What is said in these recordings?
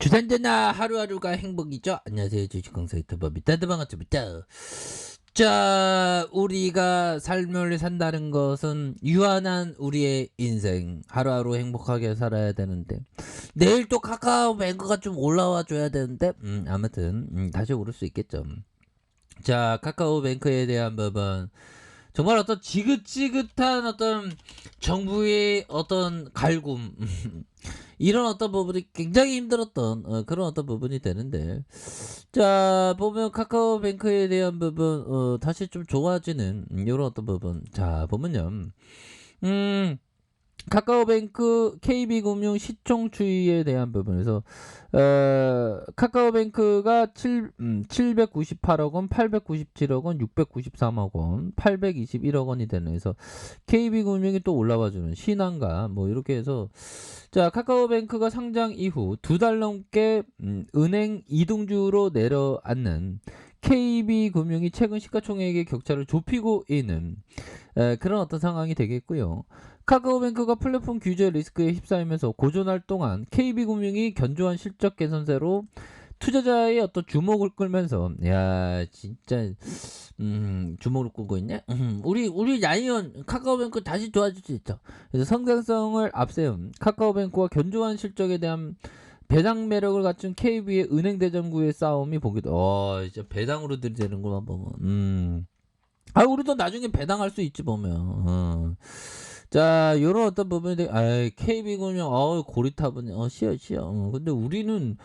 주산전나 하루하루가 행복이죠. 안녕하세요. 주식강사 유튜버입니다. 반갑습니다. 자, 우리가 삶을 산다는 것은 유한한 우리의 인생 하루하루 행복하게 살아야 되는데 내일 또 카카오뱅크가 좀 올라와 줘야 되는데 아무튼 다시 오를 수 있겠죠. 자, 카카오뱅크에 대한 부분 정말 어떤 지긋지긋한 어떤 정부의 어떤 갈굼 이런 어떤 부분이 굉장히 힘들었던 그런 어떤 부분이 되는데, 자 보면 카카오뱅크에 대한 부분 다시 좀 좋아지는 이런 어떤 부분. 자 보면요, 음 카카오뱅크 KB금융 시총추이에 대한 부분에서 카카오뱅크가 798억 원, 897억 원, 693억 원, 821억 원이 되는, 해서 KB금융이 또 올라와주는 신한가 뭐 이렇게 해서, 자 카카오뱅크가 상장 이후 2달 넘게 은행 이동주로 내려앉는 KB금융이 최근 시가총액의 격차를 좁히고 있는 그런 어떤 상황이 되겠고요. 카카오뱅크가 플랫폼 규제 리스크에 휩싸이면서 고전할 동안 KB금융이 견조한 실적 개선세로 투자자의 어떤 주목을 끌면서, 야 진짜 주목을 끌고 있네. 우리 라이언 카카오뱅크 다시 좋아질 수 있죠. 그래서 성장성을 앞세운 카카오뱅크와 견조한 실적에 대한 배당 매력을 갖춘 KB의 은행 대전구의 싸움이 보기도, 진짜 배당으로 들이대는구만 보면. 우리도 나중에 배당할 수 있지 보면. 자 요런 어떤 부분이 KB금융 고리타분해, 쉬어. 근데 우리는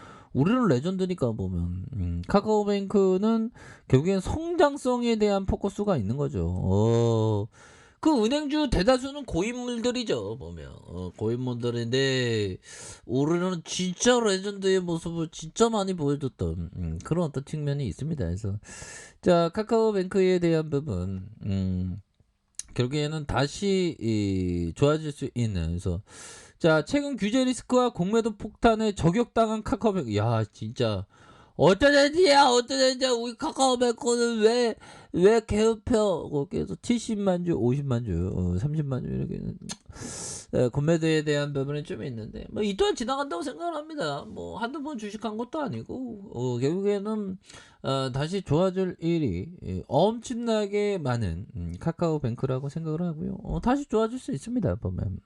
레전드니까 보면, 카카오뱅크는 결국엔 성장성에 대한 포커스가 있는 거죠. 그 은행주 대다수는 고인물들이죠 보면. 고인물들인데 우리는 진짜 레전드의 모습을 진짜 많이 보여줬던 그런 어떤 측면이 있습니다. 그래서 자 카카오뱅크에 대한 부분 결국에는 다시 좋아질 수 있는, 그래서 자 최근 규제 리스크와 공매도 폭탄에 저격당한 카카오뱅크, 야 진짜 어쩌자지야 우리 카카오뱅크는 왜 개업혀 거기에서 70만 주 50만 주 30만 주 이렇게 공매도에 대한 부분이 좀 있는데, 뭐 이 또한 지나간다고 생각을 합니다. 뭐 한두 번 주식한 것도 아니고 결국에는 다시 좋아질 일이 엄청나게 많은 카카오뱅크라고 생각을 하고요. 다시 좋아질 수 있습니다 보면.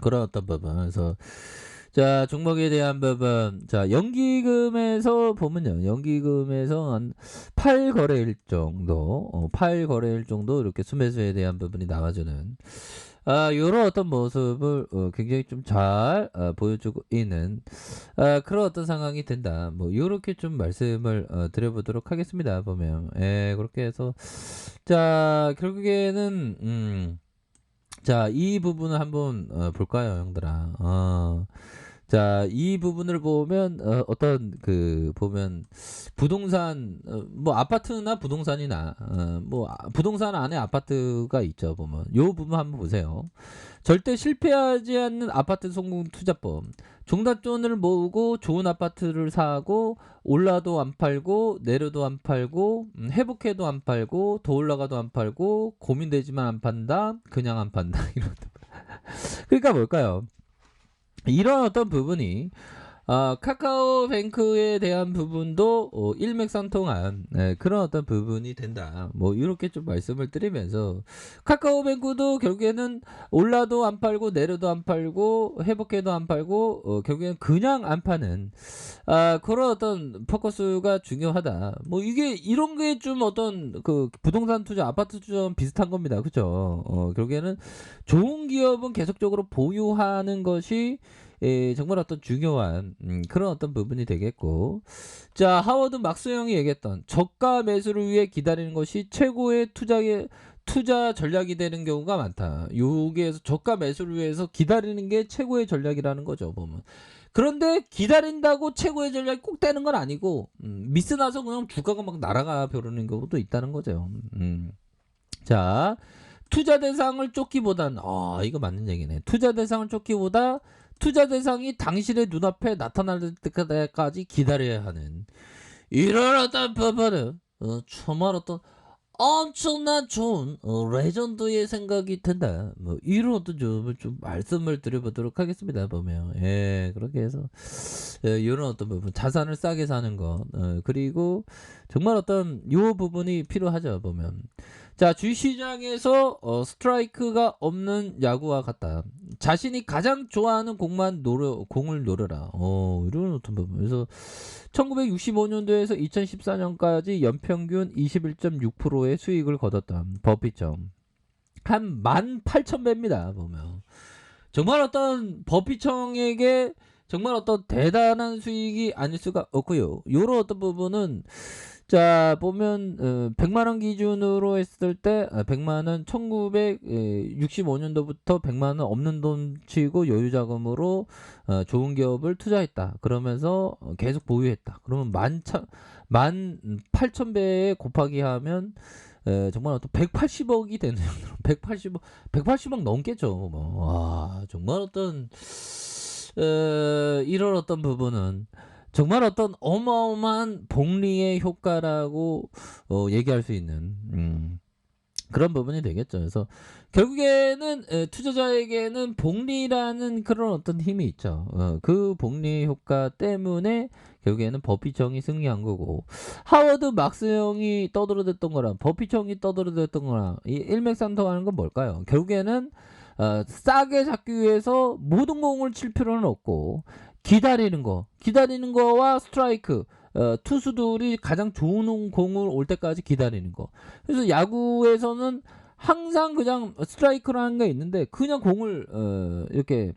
그런 어떤 부분. 그래서 자 종목에 대한 부분, 자 연기금에서 보면요, 연기금에서 한 8거래일 정도 8거래일 정도 이렇게 수매수에 대한 부분이 나와주는 요런 어떤 모습을 굉장히 좀 잘 보여주고 있는 그런 어떤 상황이 된다, 뭐 요렇게 좀 말씀을 드려보도록 하겠습니다 보면. 그렇게 해서 자 결국에는 자, 이 부분을 한번 볼까요, 형들아? 자, 이 부분을 보면 어떤 그 보면 부동산, 뭐 아파트나 부동산이나 뭐 부동산 안에 아파트가 있죠 보면. 요 부분 한번 보세요. 절대 실패하지 않는 아파트 성공 투자법. 종잣돈을 모으고 좋은 아파트를 사고 올라도 안 팔고 내려도 안 팔고 회복해도 안 팔고 더 올라가도 안 팔고 고민되지만 안 판다, 그냥 안 판다 이런. 그러니까 뭘까요? 이런 어떤 부분이 카카오뱅크에 대한 부분도 일맥상통한 그런 어떤 부분이 된다, 뭐 이렇게 좀 말씀을 드리면서, 카카오뱅크도 결국에는 올라도 안 팔고 내려도 안 팔고 회복해도 안 팔고 결국에는 그냥 안 파는 그런 어떤 포커스가 중요하다, 뭐 이게 이런 게 좀 어떤 그 부동산 투자 아파트 투자랑 비슷한 겁니다, 그죠? 결국에는 좋은 기업은 계속적으로 보유하는 것이 정말 어떤 중요한 그런 어떤 부분이 되겠고, 자 하워드 막스형이 얘기했던 저가 매수를 위해 기다리는 것이 최고의 투자 전략이 되는 경우가 많다. 여기에서 저가 매수를 위해서 기다리는 게 최고의 전략이라는 거죠 보면. 그런데 기다린다고 최고의 전략이 꼭 되는 건 아니고, 미스 나서 그냥 주가가 막 날아가 버리는 경우도 있다는 거죠. 자 투자 대상을 쫓기보단, 이거 맞는 얘기네. 투자 대상을 쫓기보다 투자 대상이 당신의 눈앞에 나타날 때까지 기다려야 하는 이런 어떤 부분은 정말 어떤 엄청난 좋은 레전드의 생각이 든다, 뭐 이런 어떤 점을 좀 말씀을 드려보도록 하겠습니다 보면. 그렇게 해서 요런 어떤 부분 자산을 싸게 사는 것 그리고 정말 어떤 요 부분이 필요하죠 보면. 자 주시장에서 스트라이크가 없는 야구와 같다. 자신이 가장 좋아하는 공을 노려라. 이런 어떤 부분. 그래서 1965년도에서 2014년까지 연평균 21.6%의 수익을 거뒀던 버피청. 한 18,000배입니다 보면. 정말 어떤 버피청에게 정말 어떤 대단한 수익이 아닐 수가 없고요. 요런 어떤 부분은 자 보면 100만 원 기준으로 했을 때 100만 원 1965년도부터 100만 원 없는 돈 치고 여유 자금으로 좋은 기업을 투자했다. 그러면서 계속 보유했다. 그러면 18,000배에 곱하기 하면 정말 어떤 180억이 되는 180억 넘겠죠. 뭐. 와, 정말 어떤 이런 어떤 부분은 정말 어떤 어마어마한 복리의 효과라고 얘기할 수 있는 그런 부분이 되겠죠. 그래서 결국에는 투자자에게는 복리라는 그런 어떤 힘이 있죠. 그 복리의 효과 때문에 결국에는 버피청이 승리한 거고 하워드 막스 형이 떠들어댔던 거랑 버피청이 떠들어댔던 거랑 이 일맥상통하는 건 뭘까요? 결국에는 싸게 잡기 위해서 모든 공을 칠 필요는 없고 기다리는 거와 스트라이크 투수들이 가장 좋은 공을 올 때까지 기다리는 거. 그래서 야구에서는 항상 그냥 스트라이크라는 게 있는데 그냥 공을 이렇게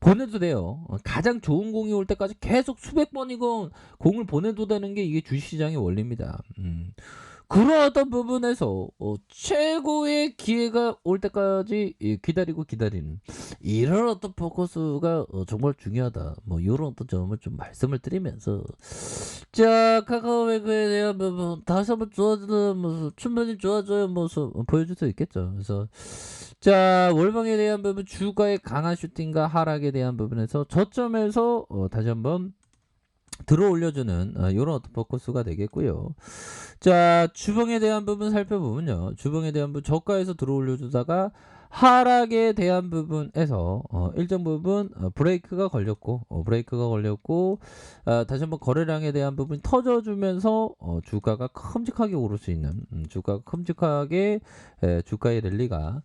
보내도 돼요. 가장 좋은 공이 올 때까지 계속 수백 번이건 공을 보내도 되는 게 이게 주식시장의 원리입니다. 그런 어떤 부분에서 최고의 기회가 올 때까지 기다리고 기다리는 이런 어떤 포커스가 정말 중요하다. 뭐 이런 어떤 점을 좀 말씀을 드리면서 자 카카오뱅크에 대한 부분 다시 한번 좋아지는 모습 충분히 좋아져야 모습 보여줄 수 있겠죠. 그래서 자 월봉에 대한 부분 주가의 강한 슈팅과 하락에 대한 부분에서 저점에서 다시 한번 들어 올려주는 이런 어떤 포커스가 되겠고요. 자 주봉에 대한 부분 살펴보면요. 주봉에 대한 부분 저가에서 들어 올려주다가 하락에 대한 부분에서 일정 부분 브레이크가 걸렸고 다시 한번 거래량에 대한 부분이 터져주면서 주가가 큼직하게 오를 수 있는 주가가 큼직하게 주가의 랠리가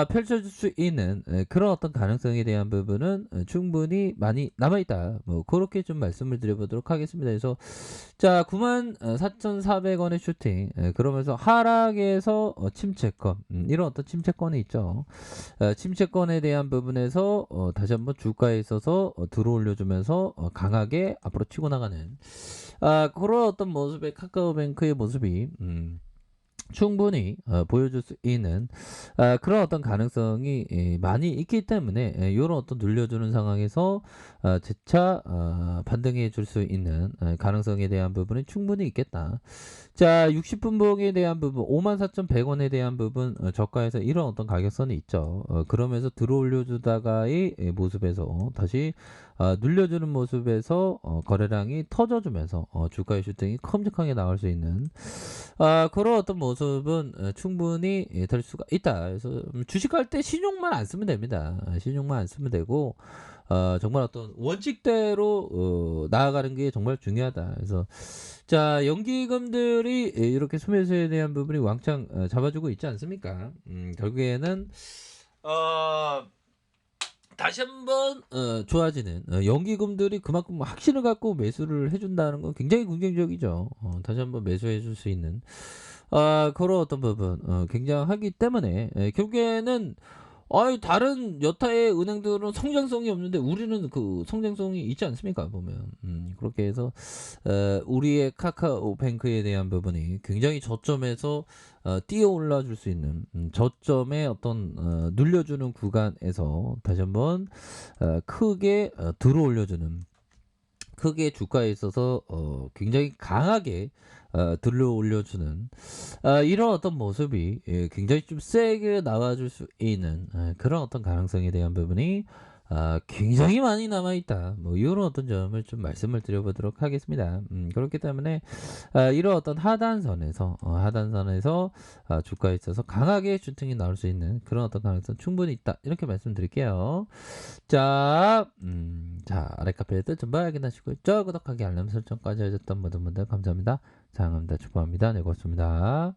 펼쳐질 수 있는 그런 어떤 가능성에 대한 부분은 충분히 많이 남아있다. 뭐 그렇게 좀 말씀을 드려보도록 하겠습니다. 그래서 자 94,400원의 슈팅 그러면서 하락에서 침체권 이런 어떤 침체권이 있죠. 침체권에 대한 부분에서 다시 한번 주가에 있어서 들어올려주면서 강하게 앞으로 치고 나가는 그런 어떤 모습의 카카오뱅크의 모습이 충분히 보여줄 수 있는 그런 어떤 가능성이 많이 있기 때문에 이런 어떤 눌려주는 상황에서 재차 반등해 줄 수 있는 가능성에 대한 부분이 충분히 있겠다. 자 60분봉에 대한 부분 54,100원에 대한 부분 저가에서 이런 어떤 가격선이 있죠. 그러면서 들어올려주다가의 모습에서 다시 눌려주는 모습에서 거래량이 터져주면서 주가의 슈팅이 큼직하게 나올 수 있는 그런 어떤 모습은 충분히 될 수가 있다. 그래서 주식할 때 신용만 안 쓰면 됩니다. 신용만 안 쓰면 되고 정말 어떤 원칙대로 나아가는 게 정말 중요하다. 그래서 자 연기금들이 이렇게 수매수에 대한 부분이 왕창 잡아주고 있지 않습니까? 결국에는 다시 한번 좋아지는 연기금들이 그만큼 확신을 갖고 매수를 해준다는 건 굉장히 긍정적이죠. 다시 한번 매수해 줄 수 있는 그런 어떤 부분 굉장하기 때문에 결국에는 다른 여타의 은행들은 성장성이 없는데 우리는 그 성장성이 있지 않습니까 보면 그렇게 해서 우리의 카카오뱅크에 대한 부분이 굉장히 저점에서 뛰어 올라 줄 수 있는 저점의 어떤 눌려주는 구간에서 다시 한번 크게 들어 올려주는 크게 주가에 있어서 굉장히 강하게 들러 올려주는 이런 어떤 모습이 굉장히 좀 세게 나와줄 수 있는 그런 어떤 가능성에 대한 부분이 굉장히 많이 남아 있다. 뭐 요런 어떤 점을 좀 말씀을 드려보도록 하겠습니다. 그렇기 때문에 이런 어떤 하단선에서 주가에 있어서 강하게 슈팅이 나올 수 있는 그런 어떤 가능성 충분히 있다. 이렇게 말씀드릴게요. 자, 자, 아래 카페의 뜻 좀 확인하시고요. 구독하기 알람 설정까지 해줬던 모든 분들 감사합니다. 사랑합니다. 축복합니다. 네, 고맙습니다.